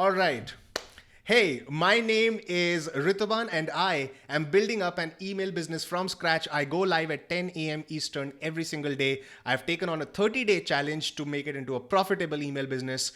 All right. Hey, my name is Rituban and I am building up an email business from scratch. I go live at 10 a.m. Eastern every single day. I've taken on a 30-day challenge to make it into a profitable email business.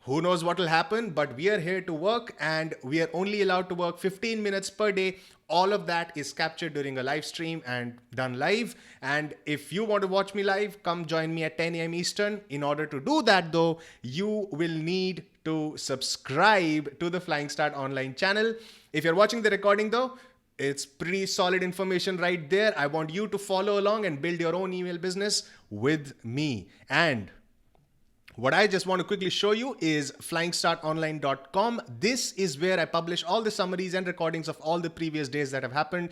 Who knows what will happen, but we are here to work and we are only allowed to work 15 minutes per day. All of that is captured during a live stream and done live. And if you want to watch me live, come join me at 10 a.m. Eastern. In order to do that, though, you will need to subscribe to the Flying Start Online channel. If you're watching the recording, though, it's pretty solid information right there. I want you to follow along and build your own email business with me. And what I just want to quickly show you is flyingstartonline.com. This is where I publish all the summaries and recordings of all the previous days that have happened.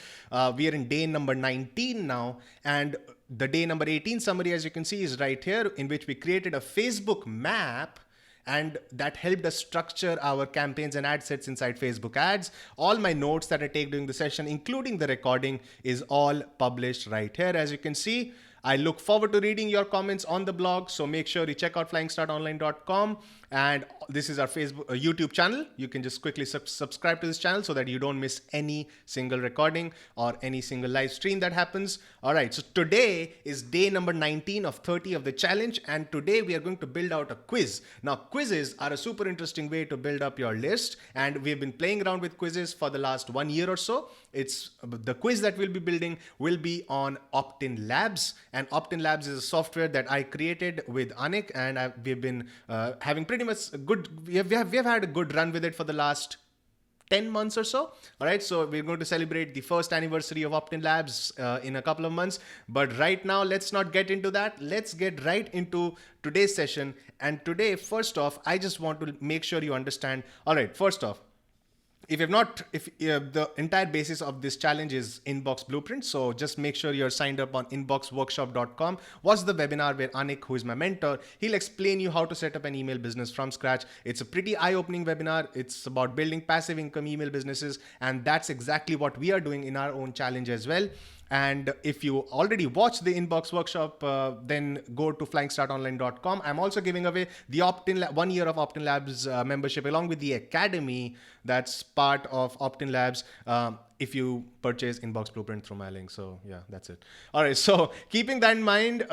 We are in day number 19 now, and the day number 18 summary, as you can see, is right here, in which we created a Facebook map, and that helped us structure our campaigns and ad sets inside Facebook ads. All my notes that I take during the session, including the recording, is all published right here, as you can see. I look forward to reading your comments on the blog, so make sure you check out flyingstartonline.com. And this is our YouTube channel. You can just quickly subscribe to this channel so that you don't miss any single recording or any single live stream that happens. All right, so today is day number 19 of 30 of the challenge, and today we are going to build out a quiz. Now, quizzes are a super interesting way to build up your list, and we've been playing around with quizzes for the last 1 year or so. It's the quiz that we'll be building will be on OptinLabs, and OptinLabs is a software that I created with Anik, and we've been having pretty much a good. We have had a good run with it for the last 10 months or so. All right, so we're going to celebrate the first anniversary of OptinLabs in a couple of months. But right now, let's not get into that. Let's get right into today's session. And today, first off, I just want to make sure you understand. All right, first off, if the entire basis of this challenge is inbox blueprint, so just make sure you're signed up on inboxworkshop.com. Watch the webinar where Anik, who is my mentor, he'll explain you how to set up an email business from scratch. It's a pretty eye-opening webinar. It's about building passive income email businesses, and that's exactly what we are doing in our own challenge as well. And if you already watched the inbox workshop, then go to flyingstartonline.com. I'm also giving away the 1 year of OptinLabs membership along with the academy that's part of OptinLabs if you purchase inbox blueprint through my link. So yeah, that's it. All right, so keeping that in mind,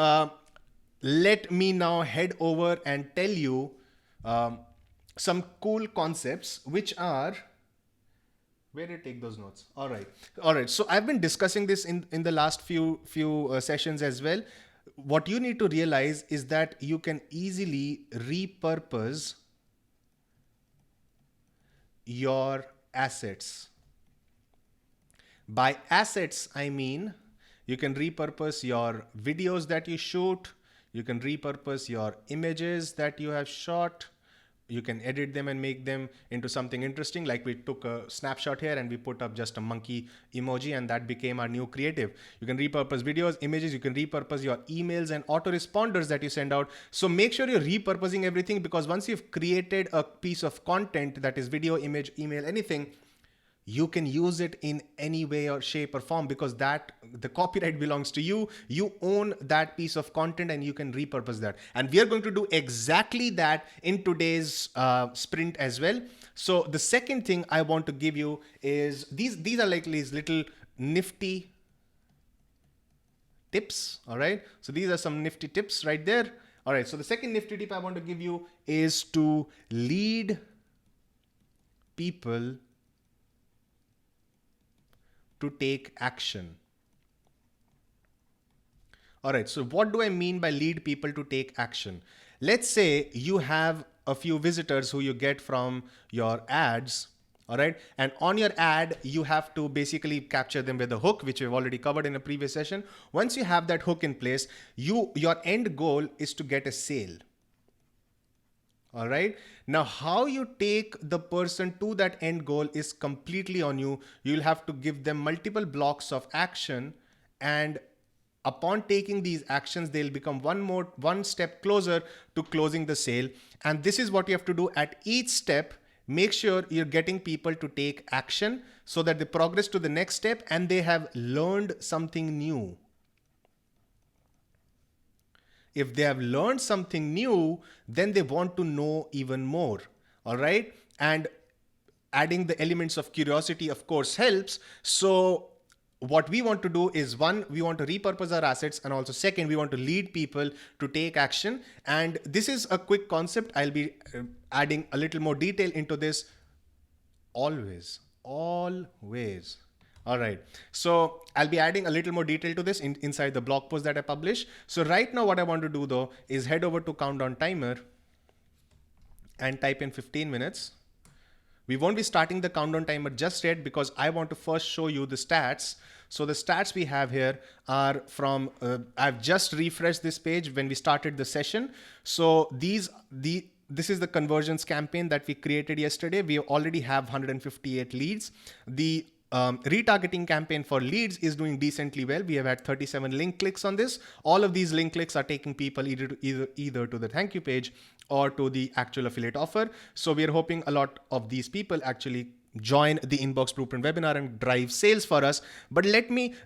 let me now head over and tell you some cool concepts, which are... Where did I take those notes? All right. So I've been discussing this in the last few sessions as well. What you need to realize is that you can easily repurpose your assets. By assets, I mean you can repurpose your videos that you shoot. You can repurpose your images that you have shot. You can edit them and make them into something interesting. Like we took a snapshot here and we put up just a monkey emoji, and that became our new creative. You can repurpose videos, images, you can repurpose your emails and autoresponders that you send out. So make sure you're repurposing everything, because once you've created a piece of content that is video, image, email, anything, you can use it in any way or shape or form, because that the copyright belongs to you. You own that piece of content and you can repurpose that. And we are going to do exactly that in today's sprint as well. So the second thing I want to give you is these are like these little nifty tips. All right. So these are some nifty tips right there. All right. So the second nifty tip I want to give you is to lead people to take action. All right, so what do I mean by lead people to take action? Let's say you have a few visitors who you get from your ads, all right? And on your ad, you have to basically capture them with a hook, which we've already covered in a previous session. Once you have that hook in place, your end goal is to get a sale. All right. Now, how you take the person to that end goal is completely on you. You'll have to give them multiple blocks of action, and upon taking these actions, they'll become one step closer to closing the sale. And this is what you have to do at each step. Make sure you're getting people to take action so that they progress to the next step and they have learned something new. If they have learned something new, then they want to know even more. All right. And adding the elements of curiosity, of course, helps. So what we want to do is, one, we want to repurpose our assets, and also second, we want to lead people to take action. And this is a quick concept. I'll be adding a little more detail into this. Always. All right. So I'll be adding a little more detail to this inside the blog post that I publish. So right now what I want to do though is head over to countdown timer and type in 15 minutes. We won't be starting the countdown timer just yet because I want to first show you the stats. So the stats we have here are from, I've just refreshed this page when we started the session. So this is the conversions campaign that we created yesterday. We already have 158 leads. The retargeting campaign for leads is doing decently well. We have had 37 link clicks on this. All of these link clicks are taking people either to the thank you page or to the actual affiliate offer. So we are hoping a lot of these people actually join the Inbox Blueprint webinar and drive sales for us. But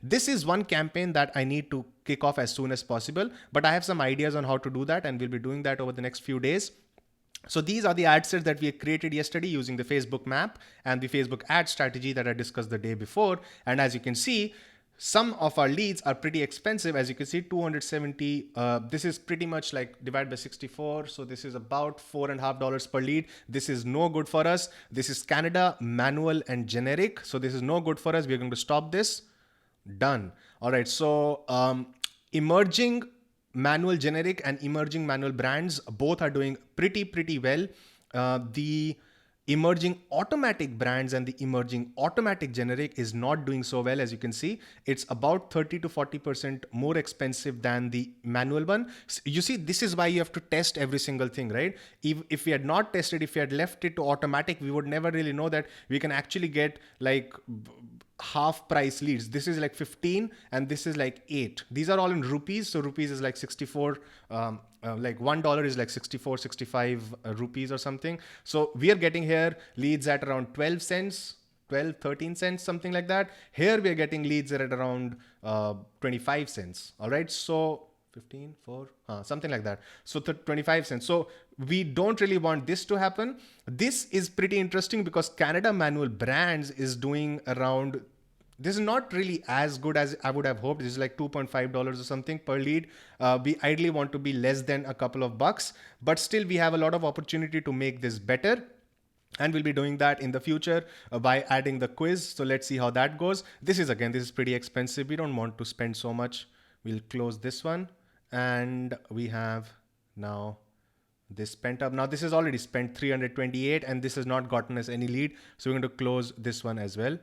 this is one campaign that I need to kick off as soon as possible, but I have some ideas on how to do that, and we'll be doing that over the next few days. So these are the ad sets that we created yesterday using the Facebook map and the Facebook ad strategy that I discussed the day before. And as you can see, some of our leads are pretty expensive. As you can see, 270, this is pretty much like divided by 64. So this is about $4.50 per lead. This is no good for us. This is Canada, manual and generic. So this is no good for us. We're going to stop this. Done. All right. So emerging manual generic and emerging manual brands both are doing pretty well. The emerging automatic brands and the emerging automatic generic is not doing so well. As you can see, it's about 30 to 40% more expensive than the manual one. You see, this is why you have to test every single thing, right? If we had not tested, if we had left it to automatic, we would never really know that we can actually get like half price leads. This is like 15 and this is like 8. These are all in rupees. So rupees is like 64, like $1 is like 64, 65 rupees or something. So we are getting here leads at around 12 cents, 12, 13 cents, something like that. Here we are getting leads at around 25 cents. All right. So 15, 4, something like that. So 25 cents. So we don't really want this to happen. This is pretty interesting because Canada Manual Brands is doing around, this is not really as good as I would have hoped. This is like $2.5 or something per lead. We ideally want to be less than a couple of bucks, but still we have a lot of opportunity to make this better. And we'll be doing that in the future by adding the quiz. So let's see how that goes. This is pretty expensive. We don't want to spend so much. We'll close this one. And we have now this spent up. Now this is already spent 328 and this has not gotten us any lead. So we're going to close this one as well.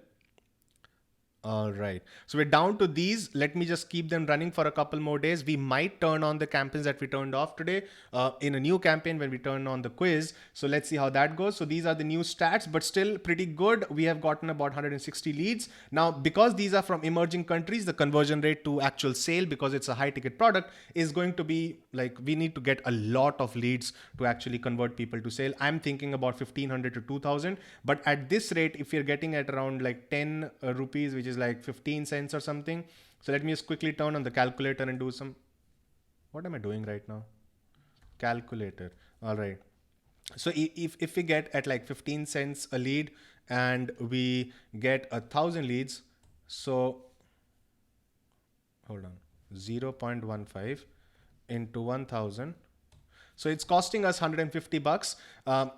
All right. So we're down to these. Let me just keep them running for a couple more days. We might turn on the campaigns that we turned off today in a new campaign when we turn on the quiz. So let's see how that goes. So these are the new stats, but still pretty good. We have gotten about 160 leads. Now, because these are from emerging countries, the conversion rate to actual sale, because it's a high ticket product, is going to be like, we need to get a lot of leads to actually convert people to sale. I'm thinking about 1500 to 2000. But at this rate, if you're getting at around like 10 rupees, which is like 15 cents or something. So let me just quickly turn on the calculator and do some, what am I doing right now? Calculator. All right. So if we get at like 15 cents a lead and we get 1,000 leads, so hold on, 0.15 into 1,000. So it's costing us 150 bucks.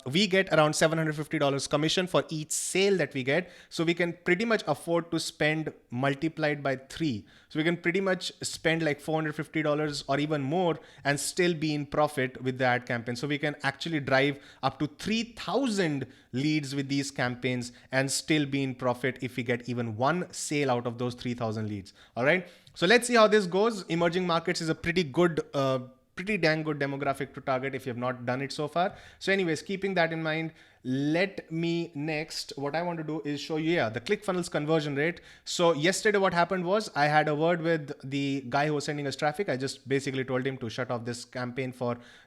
We get around $750 commission for each sale that we get. So we can pretty much afford to spend multiplied by 3. So we can pretty much spend like $450 or even more and still be in profit with the ad campaign. So we can actually drive up to 3,000 leads with these campaigns and still be in profit if we get even one sale out of those 3,000 leads. All right. So let's see how this goes. Emerging markets is a pretty dang good demographic to target if you have not done it so far. So anyways, keeping that in mind, let me next, what I want to do is show you the ClickFunnels conversion rate. So yesterday what happened was I had a word with the guy who was sending us traffic. I just basically told him to shut off this campaign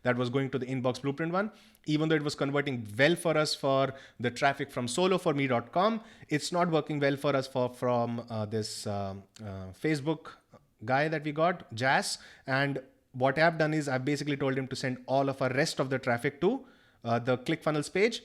that was going to the Inbox Blueprint one. Even though it was converting well for us for the traffic from soloforme.com, it's not working well for us from this Facebook guy that we got, Jazz. And what I've done is I've basically told him to send all of our rest of the traffic to the ClickFunnels page.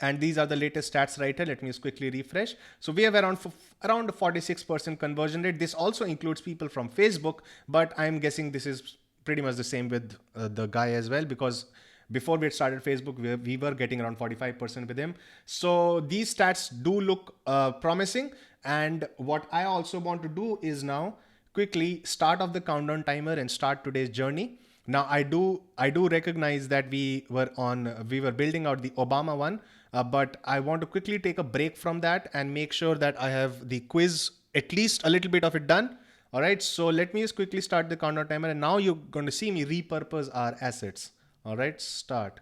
And these are the latest stats right here. Let me just quickly refresh. So we have around a 46% conversion rate. This also includes people from Facebook, but I'm guessing this is pretty much the same with the guy as well, because before we had started Facebook, we were getting around 45% with him. So these stats do look promising. And what I also want to do is now quickly start off the countdown timer and start today's journey. Now I do recognize that we were building out the Obama one, but I want to quickly take a break from that and make sure that I have the quiz, at least a little bit of it done. All right, so let me just quickly start the countdown timer, and now you're going to see me repurpose our assets. All right, start.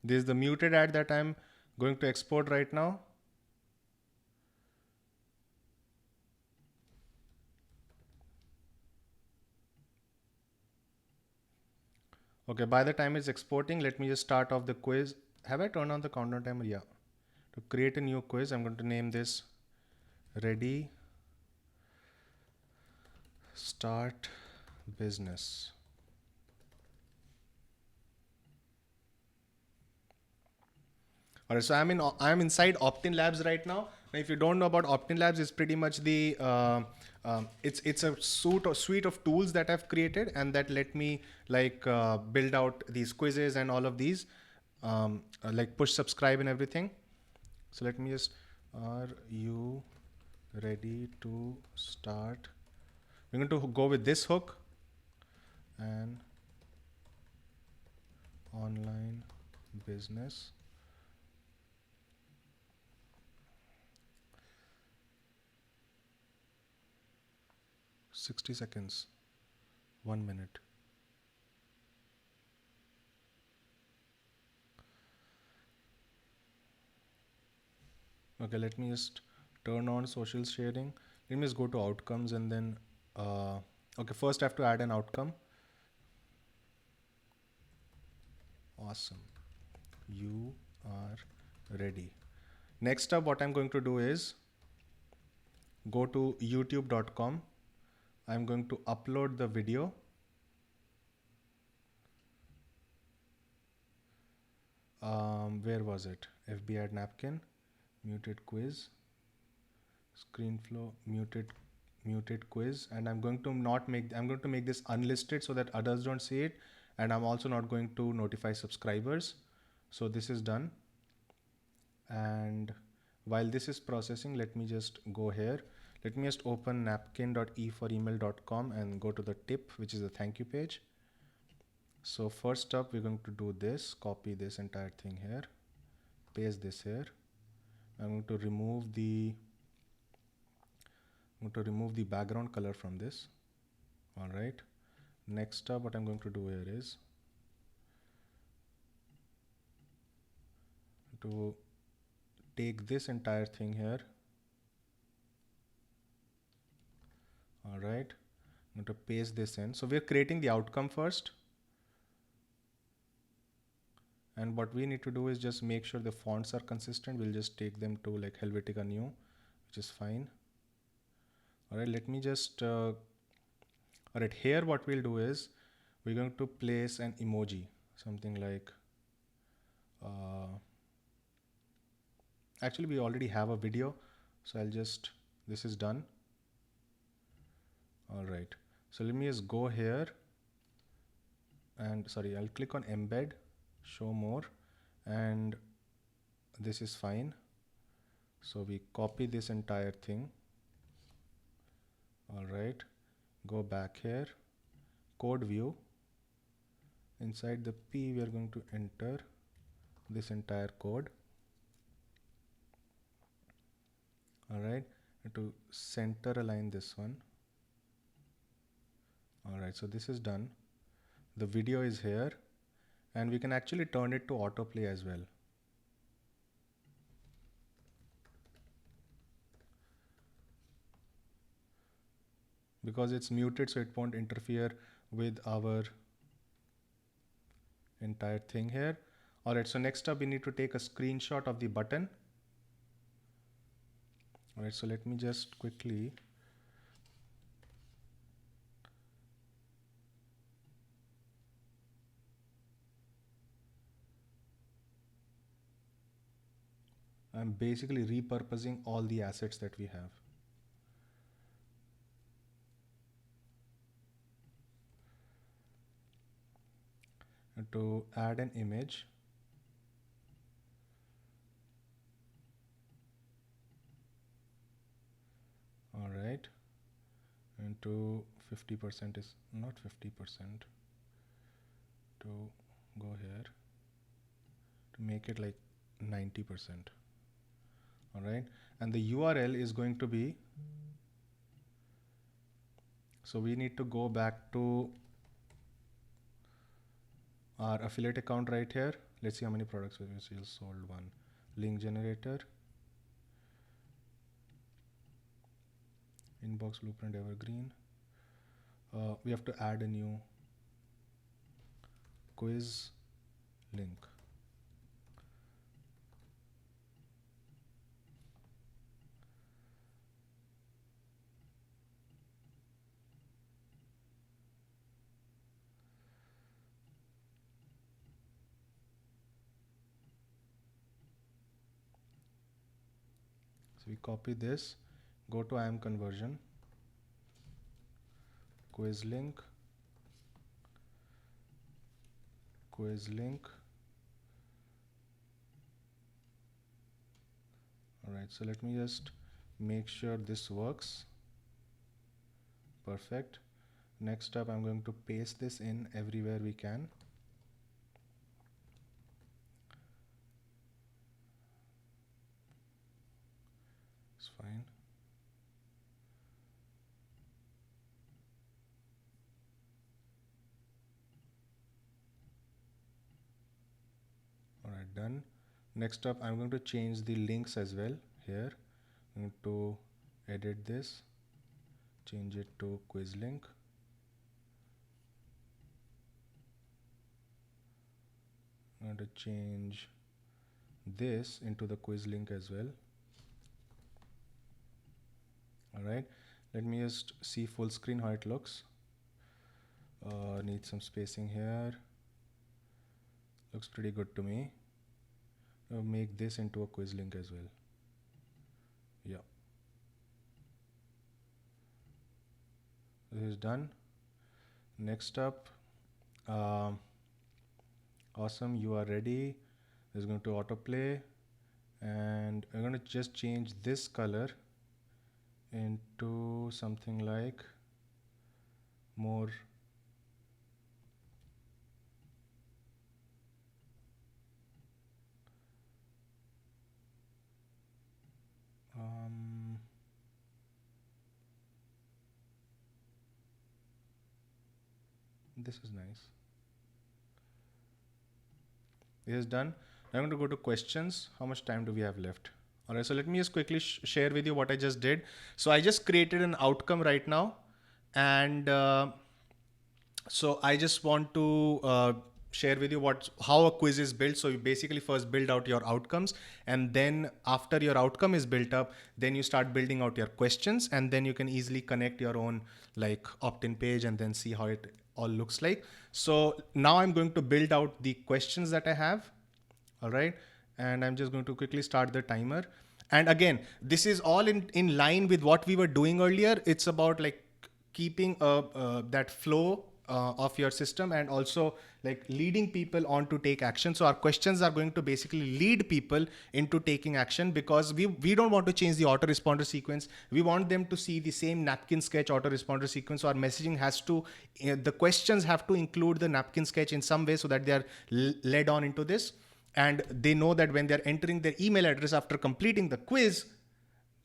This is the muted ad that I'm going to export right now. Okay, by the time it's exporting, let me just start off the quiz. Have I turned on the countdown timer? Yeah. To create a new quiz, I'm going to name this Ready Start Business. All right, so I'm inside OptinLabs right now. Now, if you don't know about OptinLabs, it's pretty much the it's a suite of tools that I've created, and that let me like build out these quizzes and all of these, like push subscribe and everything. So let me just, are you ready to start? We're going to go with this hook and online business. 60 seconds, 1 minute. Okay, let me just turn on social sharing. Let me just go to outcomes and then, okay, first I have to add an outcome. Awesome. You are ready. Next up, what I'm going to do is go to youtube.com. I'm going to upload the video. Where was it? FB ad napkin, muted quiz, screen flow, muted quiz, and I'm going to make this unlisted so that others don't see it, and I'm also not going to notify subscribers. So this is done, and while this is processing, let me just go here. Let me just open napkin.e4email.com and go to the tip, which is the thank you page. So first up, we're going to do this, copy this entire thing here, paste this here. I'm going to remove the background color from this. All right. Next up, what I'm going to do here is to take this entire thing here right, I'm going to paste this in. So we're creating the outcome first. And what we need to do is just make sure the fonts are consistent. We'll just take them to like Helvetica New, which is fine. All right, let me just, all right, here what we'll do is we're going to place an emoji, something like, actually we already have a video. So I'll just, this is done. All right, so let me just go here and sorry, I'll click on embed, show more, and this is fine. So we copy this entire thing. All right, go back here, code view. Inside the P, we are going to enter this entire code. All right, and to center align this one. All right, so this is done. The video is here, and we can actually turn it to autoplay as well. Because it's muted, so it won't interfere with our entire thing here. All right, so next up we need to take a screenshot of the button. All right, so let me just quickly I'm basically repurposing all the assets that we have. And to add an image, all right, and to 50% is not 50%, to go here to make it like 90%. All right, and the URL is going to be, so we need to go back to our affiliate account right here. Let's see how many products we sold. One link generator, inbox blueprint evergreen. We have to add a new quiz link. So we copy this, go to IAM conversion, quiz link, quiz link. All right, so let me just make sure this works. Perfect. Next up, I'm going to paste this in everywhere we can. It's fine. All right, done. Next up, I'm going to change the links as well here. I'm going to edit this, change it to quiz link. I'm going to change this into the quiz link as well. All right, let me just see full screen how it looks. Need some spacing here. Looks pretty good to me. I'll make this into a quiz link as well. Yeah. This is done. Next up, awesome, you are ready. This is going to autoplay, and I'm going to just change this color into something like more this is nice. This is done. I'm going to go to questions. How much time do we have left? All right, so let me just quickly share with you what I just did. So I just created an outcome right now, And so I just want to share with you how a quiz is built. So you basically first build out your outcomes, and then after your outcome is built up, then you start building out your questions, and then you can easily connect your own like opt-in page and then see how it all looks like. So now I'm going to build out the questions that I have. All right. And I'm just going to quickly start the timer. And again, this is all in line with what we were doing earlier. It's about like keeping that flow of your system, and also like leading people on to take action. So our questions are going to basically lead people into taking action, because we don't want to change the autoresponder sequence. We want them to see the same napkin sketch autoresponder sequence. So our messaging has to, the questions have to include the napkin sketch in some way, so that they are led on into this. And they know that when they're entering their email address after completing the quiz,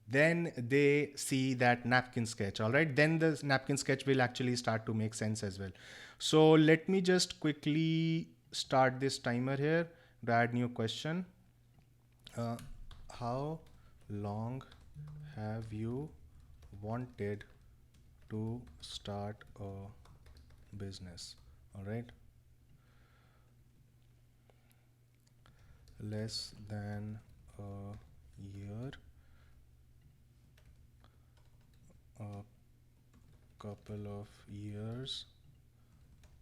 then they see that napkin sketch. All right, then the napkin sketch will actually start to make sense as well. So let me just quickly start this timer here to add new question. uh, how long have you wanted to start a business? All right, less than a year, a couple of years,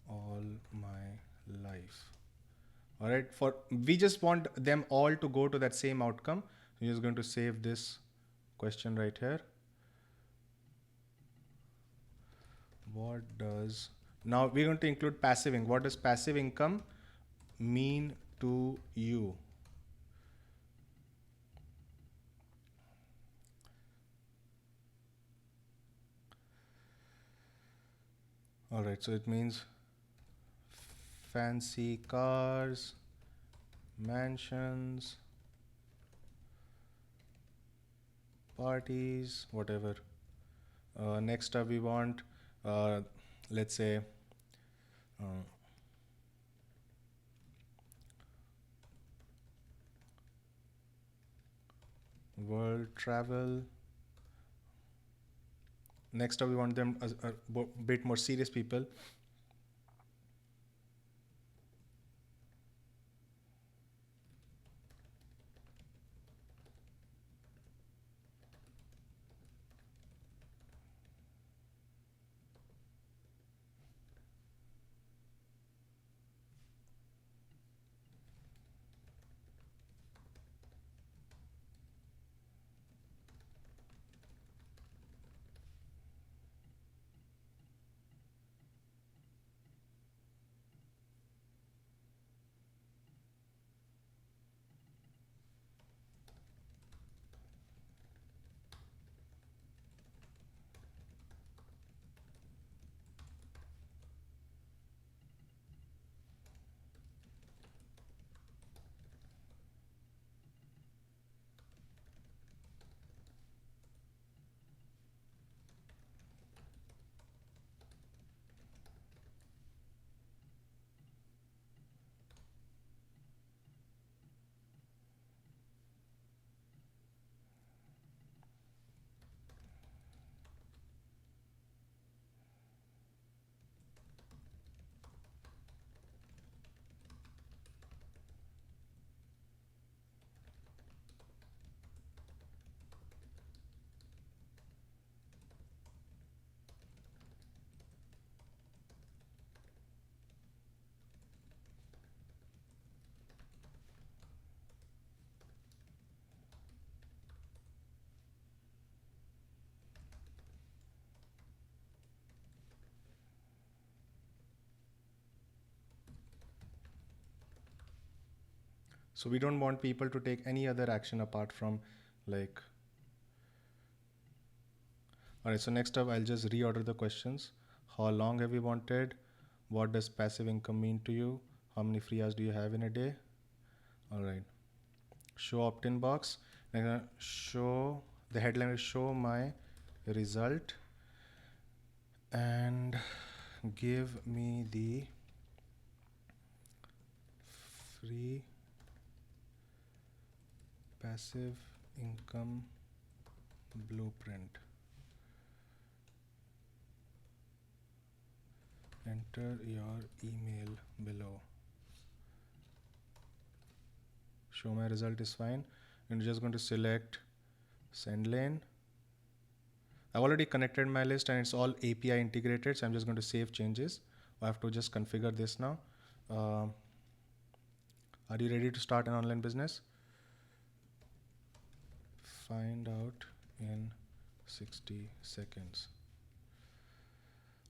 all my life. All right, for we just want them all to go to that same outcome. We're just going to save this question right here. What does, now we're going to include passive income. What does passive income mean to you? All right, so it means fancy cars, mansions, parties, whatever. Next up, we want, let's say, uh, world travel. Next up, we want them as a bit more serious people. So we don't want people to take any other action apart from like. All right, so next up, I'll just reorder the questions. How long have you wanted? What does passive income mean to you? How many free hours do you have in a day? All right. Show opt-in box. Show, the headline is show my result and give me the free passive income blueprint. enter your email below. Show my result is fine. I'm just going to select send lane. I've already connected my list and it's all API integrated. So I'm just going to save changes. I have to just configure this now. Are you ready to start an online business? Find out in 60 seconds.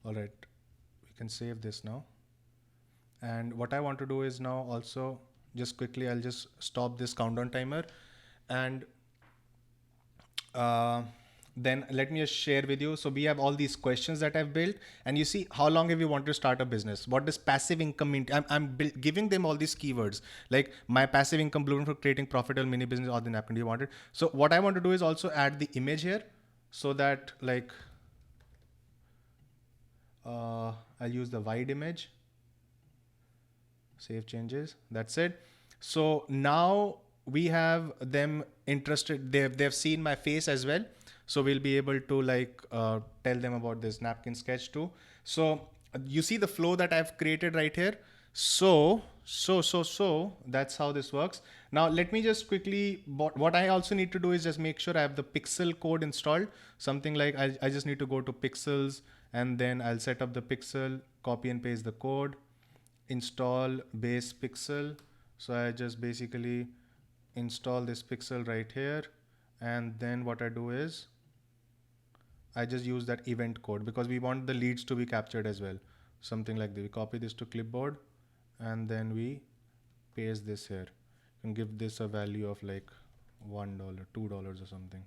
All right, we can save this now. And what I want to do is now also just quickly, I'll just stop this countdown timer and then let me just share with you. So we have all these questions that I've built and you see how long have you wanted to start a business? What does passive income mean? I'm giving them all these keywords like my passive income blueprint for creating profitable mini business or the napkin. Do you want it? So what I want to do is also add the image here so that like I'll use the wide image, save changes. That's it. So now we have them interested. They've seen my face as well. So we'll be able to like tell them about this napkin sketch too. So you see the flow that I've created right here. So that's how this works. Now let me just quickly, what I also need to do is just make sure I have the pixel code installed. Something like I just need to go to pixels and then I'll set up the pixel, copy and paste the code, install base pixel. So I just basically install this pixel right here. And then what I do is I just use that event code because we want the leads to be captured as well. Something like that. We copy this to clipboard and then we paste this here and give this a value of like $1, $2 or something.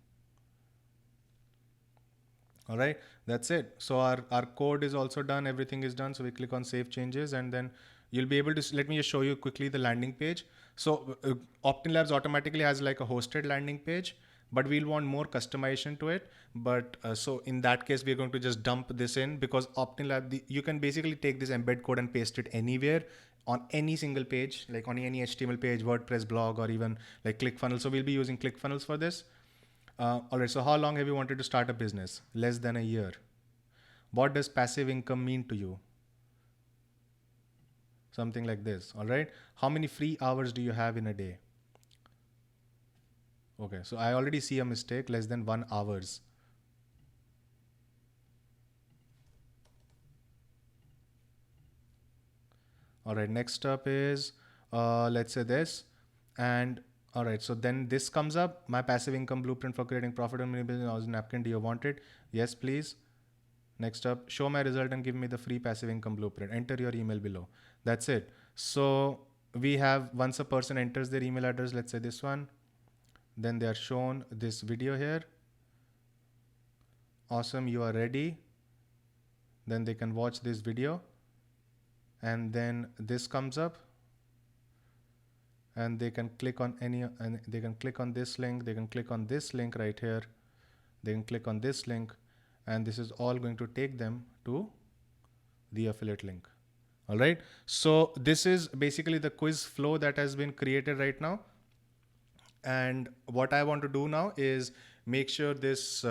All right, that's it. So our code is also done. Everything is done. So we click on save changes and then you'll be able to, let me just show you quickly the landing page. So OptinLabs automatically has like a hosted landing page, but we'll want more customization to it. But so in that case, we're going to just dump this in because OptinLab, you can basically take this embed code and paste it anywhere on any single page, like on any HTML page, WordPress blog, or even like ClickFunnels. So we'll be using ClickFunnels for this. All right, so how long have you wanted to start a business? Less than a year. What does passive income mean to you? Something like this, all right? How many free hours do you have in a day? Okay, so I already see a mistake, less than 1 hours. All right, next up is, let's say this, and all right, so then this comes up, my passive income blueprint for creating profit on mini business napkin. Do you want it? Yes, please. Next up, show my result and give me the free passive income blueprint. Enter your email below. That's it. So we have, once a person enters their email address, let's say this one, then they are shown this video here. Awesome, you are ready. Then they can watch this video. And then this comes up. And they can click on any, and they can click on this link. They can click on this link right here. They can click on this link. And this is all going to take them to the affiliate link. All right. So this is basically the quiz flow that has been created right now. And what I want to do now is make sure this,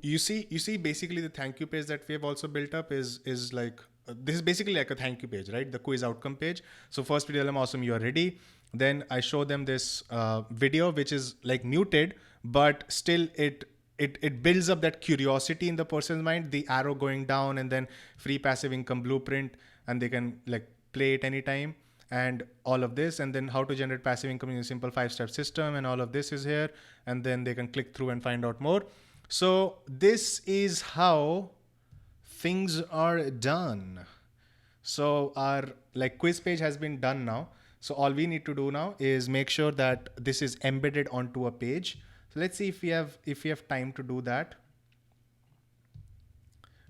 you see basically the thank you page that we have also built up is like, this is basically like a thank you page, right? The quiz outcome page. So first we tell them, awesome, you are ready. Then I show them this video, which is like muted, but still it builds up that curiosity in the person's mind, the arrow going down and then free passive income blueprint, and they can like play it anytime and all of this, and then how to generate passive income in a simple 5-step system, and all of this is here, and then they can click through and find out more. So this is how things are done. So our like quiz page has been done now. So all we need to do now is make sure that this is embedded onto a page. So let's see if we have time to do that.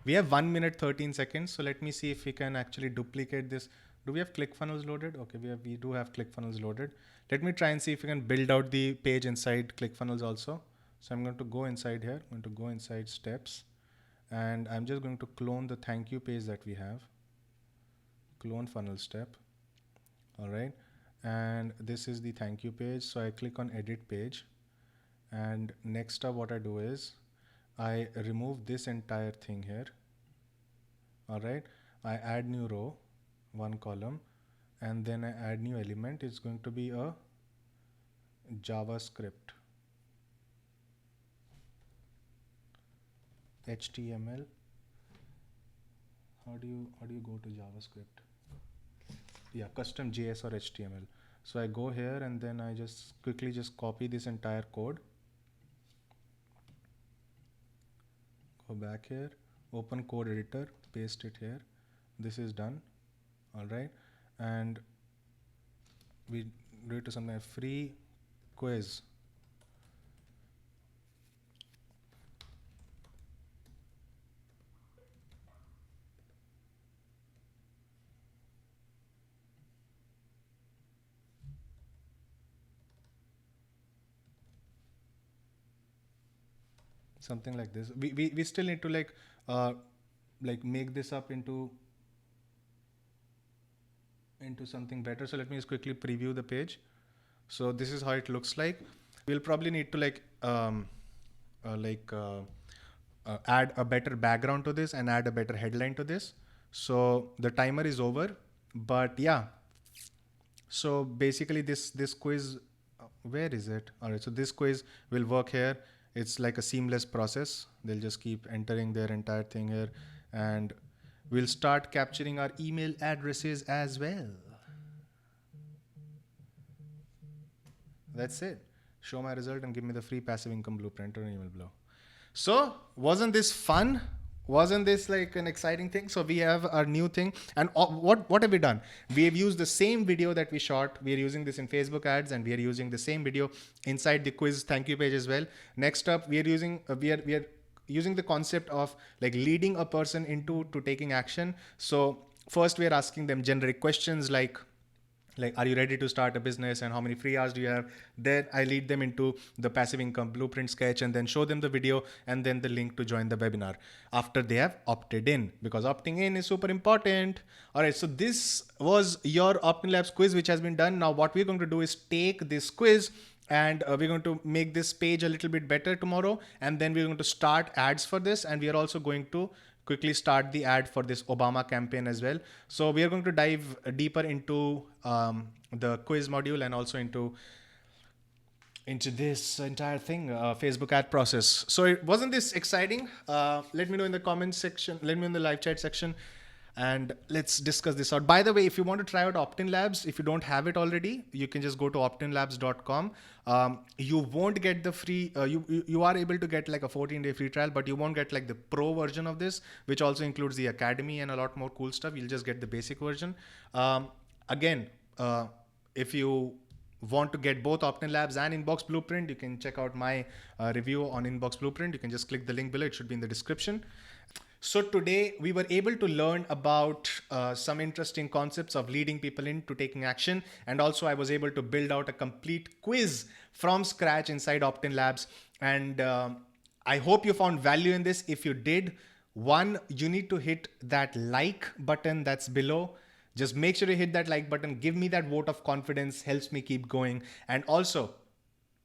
We have 1 minute 13 seconds. So let me see if we can actually duplicate this. Do we have ClickFunnels loaded? Okay, we do have ClickFunnels loaded. Let me try and see if we can build out the page inside ClickFunnels also. So I'm going to go inside here. I'm going to go inside steps, and I'm just going to clone the thank you page that we have. Clone funnel step. All right. And this is the thank you page. So I click on edit page. And next up, what I do is I remove this entire thing here. All right. I add new row, one column, and then I add new element. It's going to be a JavaScript, HTML. How do you go to JavaScript? Yeah, custom JS or HTML. So I go here and then I just quickly just copy this entire code. Go back here, open code editor, paste it here. This is done. All right. And we do it to something like free quiz. Something like this. We still need to like make this up into something better. So let me just quickly preview the page. So this is how it looks like. We'll probably need to add a better background to this and add a better headline to this. So the timer is over, but yeah. So basically this quiz, where is it? All right. So this quiz will work here. It's like a seamless process. They'll just keep entering their entire thing here, and we'll start capturing our email addresses as well. That's it. Show my result and give me the free passive income blueprint or email below. So wasn't this fun? Wasn't this like an exciting thing? So we have our new thing, and what have we done? We have used the same video that we shot. We are using this in Facebook ads, and we are using the same video inside the quiz thank you page as well. Next up, we are using using the concept of like leading a person into taking action. So first, we are asking them generic questions like are you ready to start a business and how many free hours do you have? Then I lead them into the passive income blueprint sketch and then show them the video and then the link to join the webinar after they have opted in, because opting in is super important. All right, so this was your OptinLabs quiz which has been done. Now what we're going to do is take this quiz and we're going to make this page a little bit better tomorrow, and then we're going to start ads for this, and we are also going to quickly start the ad for this Obama campaign as well. So we are going to dive deeper into the quiz module and also into this entire thing, Facebook ad process. So wasn't this exciting? Let me know in the comments section. Let me know in the live chat section, and let's discuss this out. By the way, if you want to try out OptinLabs, if you don't have it already, you can just go to optinlabs.com. You won't get the free, you are able to get like a 14-day free trial, but you won't get like the pro version of this, which also includes the academy and a lot more cool stuff. You'll just get the basic version. Again, if you want to get both OptinLabs and Inbox Blueprint, you can check out my review on Inbox Blueprint. You can just click the link below. It should be in the description. So today we were able to learn about some interesting concepts of leading people into taking action. And also I was able to build out a complete quiz from scratch inside OptinLabs. And I hope you found value in this. If you did, one, you need to hit that like button that's below. Just make sure you hit that like button. Give me that vote of confidence, helps me keep going. And also,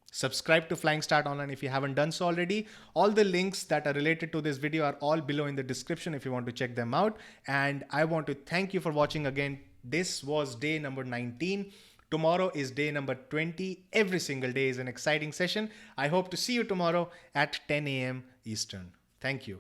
subscribe to Flying Start Online if you haven't done so already. All the links that are related to this video are all below in the description if you want to check them out. And I want to thank you for watching again. This was day number 19. Tomorrow is day number 20. Every single day is an exciting session. I hope to see you tomorrow at 10 a.m. Eastern. Thank you.